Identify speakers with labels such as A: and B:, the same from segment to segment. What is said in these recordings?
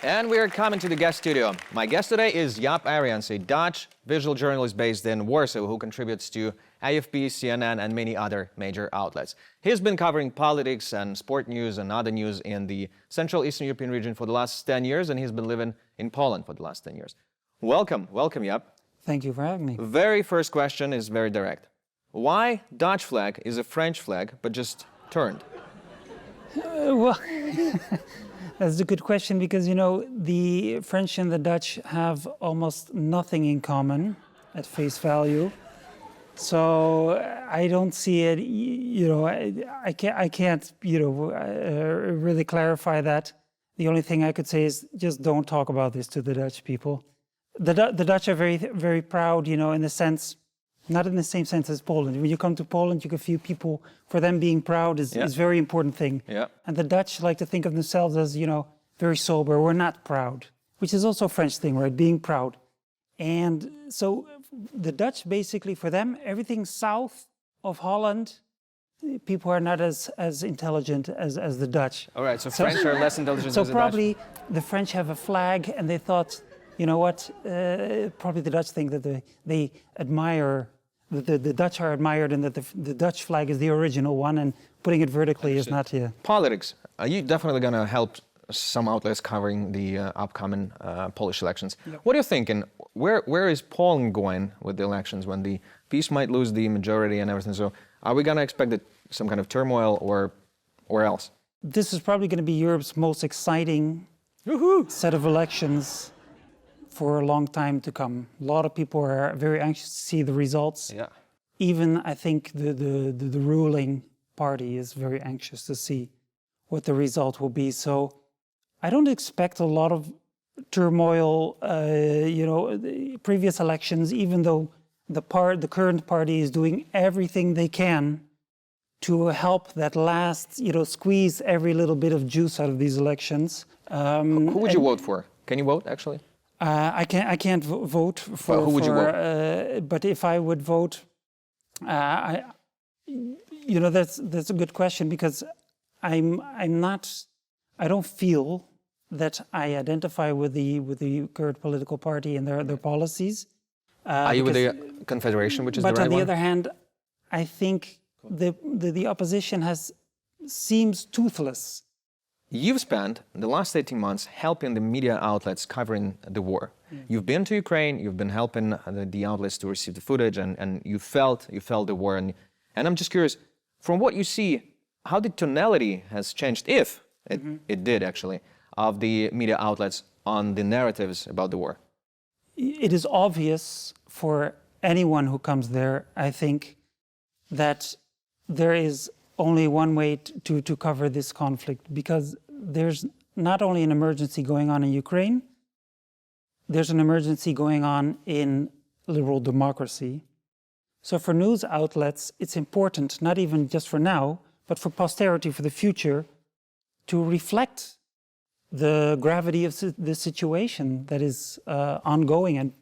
A: And we are coming to the guest studio. My guest today is Jaap Arriens, a Dutch visual journalist based in Warsaw who contributes to AFP, CNN, and many other major outlets. He's been covering politics and sport news and other news in the Central Eastern European region for the last 10 years, and he's been living in Poland for the last 10 years. Welcome, Jaap.
B: Thank you for having me.
A: Very first question is very direct. Why Dutch flag is a French flag, but just turned?
B: Well, that's a good question because, you know, the French and the Dutch have almost nothing in common at face value. So I don't see it, you know, I can't, you know, really clarify that. The only thing I could say is just don't talk about this to the Dutch people. The Dutch are very, very proud, you know, in the sense, not in the same sense as Poland. When you come to Poland, you can feel people, for them being proud is a very important thing.
A: Yeah.
B: And the Dutch like to think of themselves as, you know, very sober. We're not proud, which is also a French thing, right? Being proud. And so the Dutch, basically, for them, everything south of Holland, people are not as intelligent as the Dutch.
A: All right, so French are less intelligent
B: so
A: than the
B: probably
A: Dutch.
B: the French have a flag and they thought, you know what, probably the Dutch think that they admire, the Dutch are admired and that the Dutch flag is the original one and putting it vertically is not here.
A: Politics. Are you definitely going to help some outlets covering the upcoming Polish elections? Yep. What are you thinking? Where is Poland going with the elections when the PiS might lose the majority and everything? So are we going to expect some kind of turmoil or else?
B: This is probably going to be Europe's most exciting set of elections for a long time to come. A lot of people are very anxious to see the results.
A: Yeah.
B: Even I think the ruling party is very anxious to see what the result will be. So I don't expect a lot of turmoil. You know, the previous elections, even though the current party is doing everything they can to help that last, you know, squeeze every little bit of juice out of these elections.
A: Who would you vote for? Can you vote, actually?
B: I can't vote for.
A: Well, who would you vote?
B: But if I would vote, you know, that's a good question because I don't feel that I identify with the current political party and their policies.
A: Are you with the Confederation, which is the right one?
B: But on the other hand, I think the opposition seems toothless.
A: You've spent the last 18 months helping the media outlets covering the war. Yeah. You've been to Ukraine, you've been helping the outlets to receive the footage, and you felt the war. And I'm just curious, from what you see, how the tonality has changed, if it did actually, of the media outlets on the narratives about the war?
B: It is obvious for anyone who comes there, I think, that there is only one way to cover this conflict, because there's not only an emergency going on in Ukraine, there's an emergency going on in liberal democracy. So for news outlets, it's important, not even just for now, but for posterity, for the future, to reflect the gravity of the situation that is ongoing and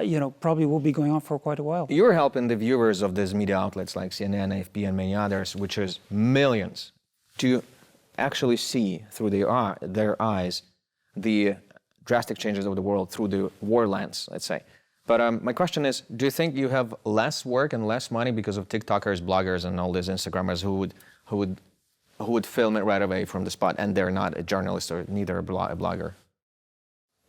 B: you know, probably will be going on for quite a while.
A: You're helping the viewers of these media outlets like CNN, AFP, and many others, which is millions, to actually see through their eyes the drastic changes of the world through the war lens, let's say. But my question is, do you think you have less work and less money because of TikTokers, bloggers, and all these Instagrammers who would film it right away from the spot, and they're not a journalist or neither a blogger?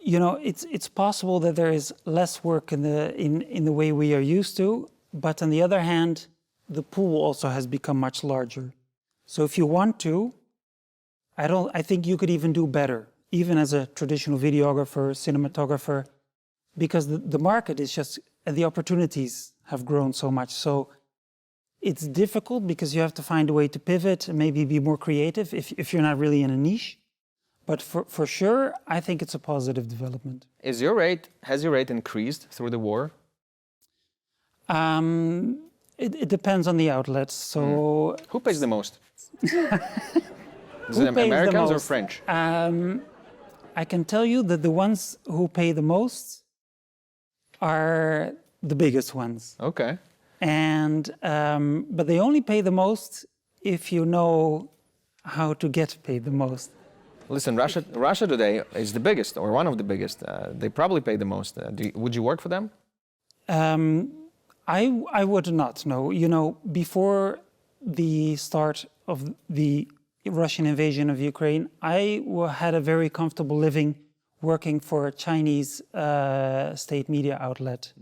B: You know, it's possible that there is less work in the way we are used to, but on the other hand, the pool also has become much larger. So if you want to, I think you could even do better, even as a traditional videographer, cinematographer, because the market is just, and the opportunities have grown so much. So it's difficult because you have to find a way to pivot and maybe be more creative if you're not really in a niche. But for sure, I think it's a positive development.
A: Has your rate increased through the war?
B: It depends on the outlets. So
A: who pays the most? Is it Americans or French?
B: I can tell you that the ones who pay the most are the biggest ones.
A: Okay.
B: And but they only pay the most if you know how to get paid the most.
A: Listen, Russia today is the biggest, or one of the biggest. They probably pay the most. Would you work for them?
B: I would not, no. You know, before the start of the Russian invasion of Ukraine, I had a very comfortable living working for a Chinese state media outlet.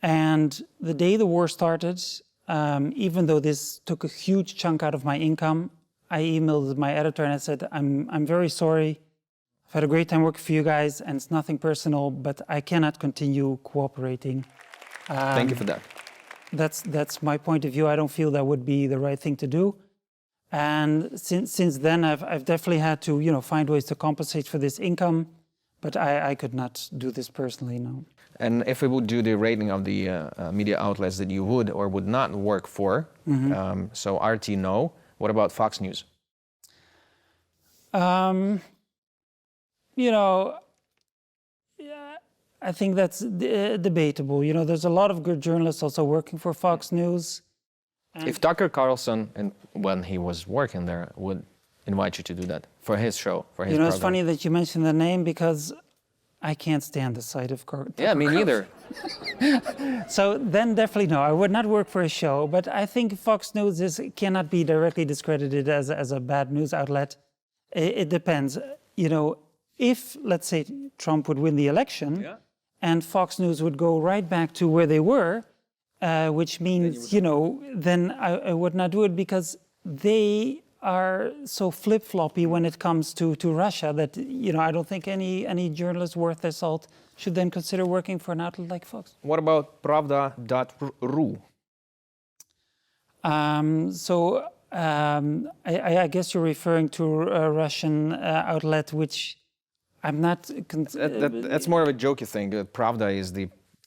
B: And the day the war started, even though this took a huge chunk out of my income, I emailed my editor and I said, I'm very sorry. I've had a great time working for you guys, and it's nothing personal, but I cannot continue cooperating.
A: Thank you for that.
B: That's my point of view. I don't feel that would be the right thing to do. And since then, I've definitely had to, you know, find ways to compensate for this income, but I could not do this personally, no.
A: And if we would do the rating of the media outlets that you would or would not work for, so RT, no. What about Fox News?
B: You know, I think that's debatable. You know, there's a lot of good journalists also working for Fox News.
A: If Tucker Carlson, and when he was working there, would invite you to do that for his show, for his program.
B: It's funny that you mentioned the name because I can't stand the sight of Tucker.
A: Yeah, me neither.
B: So then definitely no, I would not work for a show, but I think Fox News cannot be directly discredited as a bad news outlet. It depends. You know, if, let's say, Trump would win the election and Fox News would go right back to where they were, which means, you know, then I would not do it because they are so flip-floppy when it comes to Russia that, you know, I don't think any journalist worth their salt should then consider working for an outlet like Fox.
A: What about Pravda.ru?
B: I guess you're referring to a Russian outlet, which I'm not...
A: That's more of a jokey thing. Pravda is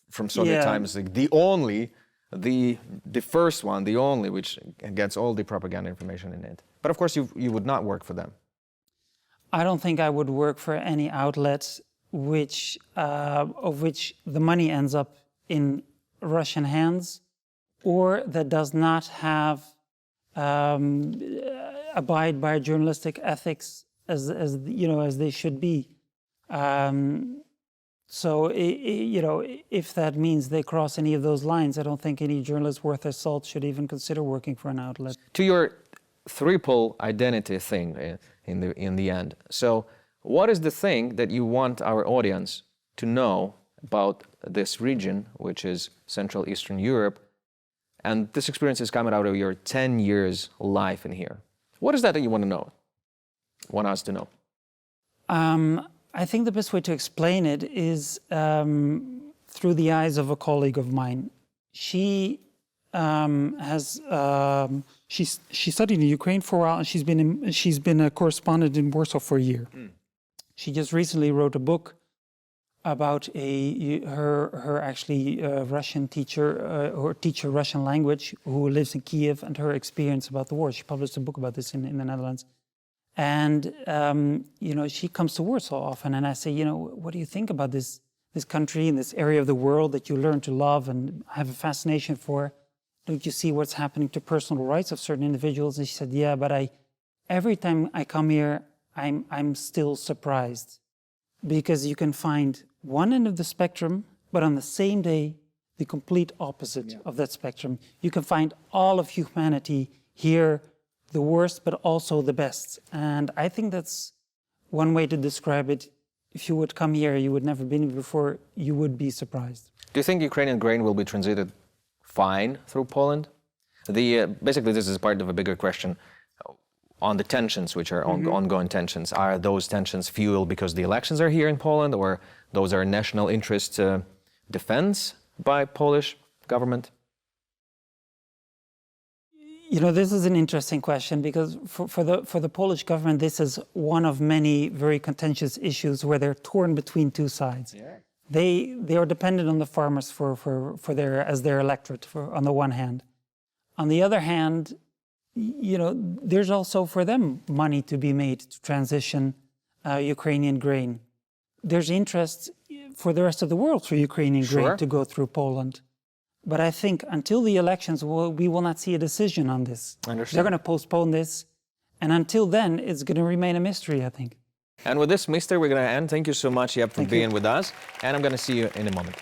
A: from Soviet times, like the only, the first one, the only, which gets all the propaganda information in it. But of course, you would not work for them.
B: I don't think I would work for any outlet of which the money ends up in Russian hands, or that does not have abide by journalistic ethics as you know, as they should be. So you know, if that means they cross any of those lines, I don't think any journalist worth their salt should even consider working for an outlet.
A: To your triple identity thing in the end. So what is the thing that you want our audience to know about this region, which is Central Eastern Europe, and this experience is coming out of your 10 years life in here? What is that you want to know, want us to know?
B: I think the best way to explain it is through the eyes of a colleague of mine. She she studied in Ukraine for a while, and she's been a correspondent in Warsaw for a year. She just recently wrote a book about her Russian teacher or teacher Russian language who lives in Kiev, and her experience about the war. She published a book about this in the Netherlands. And you know, she comes to Warsaw often, and I say, you know, what do you think about this country and this area of the world that you learn to love and have a fascination for? Don't you see what's happening to personal rights of certain individuals? And she said, yeah, but every time I come here, I'm still surprised, because you can find one end of the spectrum, but on the same day, the complete opposite of that spectrum. You can find all of humanity here, the worst, but also the best. And I think that's one way to describe it. If you would come here, you would never been here before, you would be surprised.
A: Do you think Ukrainian grain will be transited fine through Poland? Basically, this is part of a bigger question on the tensions, which are ongoing tensions. Are those tensions fueled because the elections are here in Poland, or those are national interest defense by Polish government?
B: You know, this is an interesting question, because for the Polish government, this is one of many very contentious issues where they're torn between two sides. Yeah. They are dependent on the farmers as their electorate on the one hand. On the other hand, you know, there's also for them money to be made to transition Ukrainian grain. There's interest for the rest of the world for Ukrainian grain to go through Poland. But I think until the elections, we will not see a decision on this. They're going to postpone this. And until then, it's going to remain a mystery, I think.
A: And with this mystery, we're going to end. Thank you so much, Jaap, for
B: Thank you.
A: being with us. And I'm going to see you in a moment.